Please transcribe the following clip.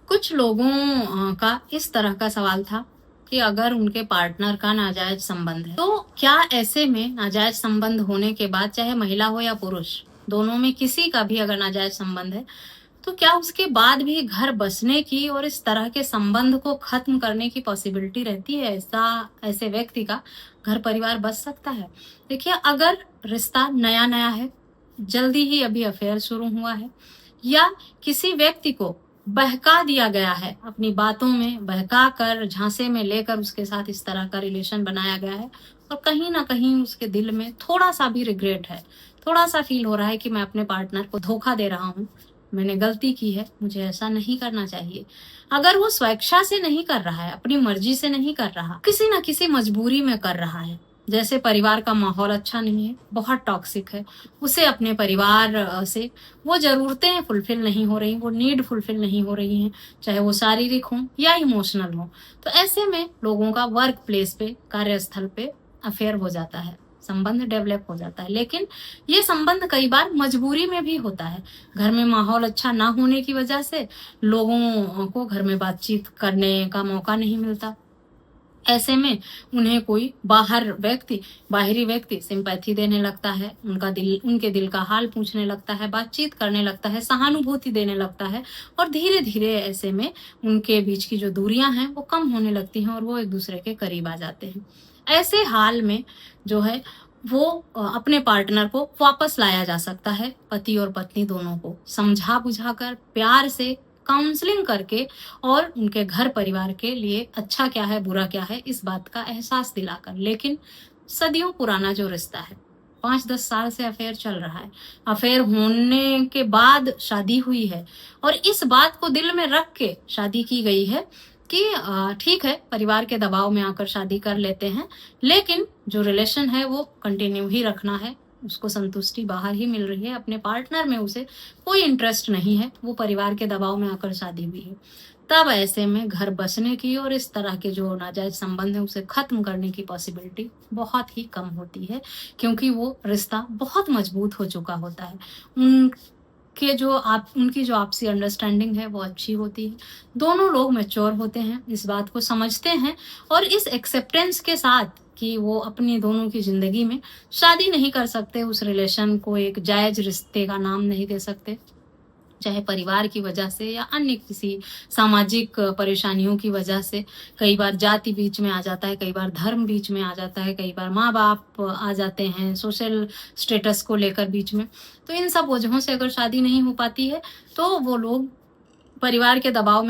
कुछ लोगों का इस तरह का सवाल था कि अगर उनके पार्टनर का नाजायज संबंध है तो क्या ऐसे में नाजायज संबंध होने के बाद, चाहे महिला हो या पुरुष, दोनों में किसी का भी अगर नाजायज संबंध है तो क्या उसके बाद भी घर बसने की और इस तरह के संबंध को खत्म करने की पॉसिबिलिटी रहती है? ऐसे व्यक्ति का घर परिवार बच सकता है? देखिए, अगर रिश्ता नया नया है, जल्दी ही अभी अफेयर शुरू हुआ है, या किसी व्यक्ति को बहका दिया गया है, अपनी बातों में बहका कर, झांसे में लेकर उसके साथ इस तरह का रिलेशन बनाया गया है, और कहीं ना कहीं उसके दिल में थोड़ा सा भी रिग्रेट है, थोड़ा सा फील हो रहा है कि मैं अपने पार्टनर को धोखा दे रहा हूँ, मैंने गलती की है, मुझे ऐसा नहीं करना चाहिए। अगर वो स्वेच्छा से नहीं कर रहा है, अपनी मर्जी से नहीं कर रहा, किसी ना किसी मजबूरी में कर रहा है, जैसे परिवार का माहौल अच्छा नहीं है, बहुत टॉक्सिक है, उसे अपने परिवार से वो ज़रूरतें फुलफिल नहीं हो रही, वो नीड फुलफिल नहीं हो रही हैं, चाहे वो शारीरिक हो या इमोशनल हो, तो ऐसे में लोगों का वर्क प्लेस पे, कार्यस्थल पे अफेयर हो जाता है, संबंध डेवलप हो जाता है। लेकिन ये संबंध कई बार मजबूरी में भी होता है। घर में माहौल अच्छा ना होने की वजह से लोगों को घर में बातचीत करने का मौका नहीं मिलता। ऐसे में उन्हें कोई बाहरी व्यक्ति सिंपैथी देने लगता है, उनके दिल का हाल पूछने लगता है, बातचीत करने लगता है, सहानुभूति देने लगता है, और धीरे धीरे ऐसे में उनके बीच की जो दूरियां हैं वो कम होने लगती हैं और वो एक दूसरे के करीब आ जाते हैं। ऐसे हाल में जो है वो अपने पार्टनर को वापस लाया जा सकता है, पति और पत्नी दोनों को समझा बुझाकर, प्यार से काउंसलिंग करके, और उनके घर परिवार के लिए अच्छा क्या है, बुरा क्या है, इस बात का एहसास दिलाकर। लेकिन सदियों पुराना जो रिश्ता है, 5-10 साल से अफेयर चल रहा है, अफेयर होने के बाद शादी हुई है, और इस बात को दिल में रख के शादी की गई है कि ठीक है, परिवार के दबाव में आकर शादी कर लेते हैं, लेकिन जो रिलेशन है वो कंटिन्यू ही रखना है, उसको संतुष्टि बाहर ही मिल रही है, अपने पार्टनर में उसे कोई इंटरेस्ट नहीं है, वो परिवार के दबाव में आकर शादी हुई है। तब ऐसे में घर बसने की और इस तरह के जो नाजायज संबंध है उसे खत्म करने की पॉसिबिलिटी बहुत ही कम होती है, क्योंकि वो रिश्ता बहुत मजबूत हो चुका होता है। उनकी जो आपसी अंडरस्टैंडिंग है वो अच्छी होती है, दोनों लोग मैच्योर होते हैं, इस बात को समझते हैं, और इस एक्सेप्टेंस के साथ कि वो अपनी दोनों की जिंदगी में शादी नहीं कर सकते, उस रिलेशन को एक जायज रिश्ते का नाम नहीं दे सकते, चाहे परिवार की वजह से या अन्य किसी सामाजिक परेशानियों की वजह से। कई बार जाति बीच में आ जाता है, कई बार धर्म बीच में आ जाता है, कई बार माँ बाप आ जाते हैं, सोशल स्टेटस को लेकर बीच में। तो इन सब वजहों से अगर शादी नहीं हो पाती है तो वो लोग परिवार के दबाव में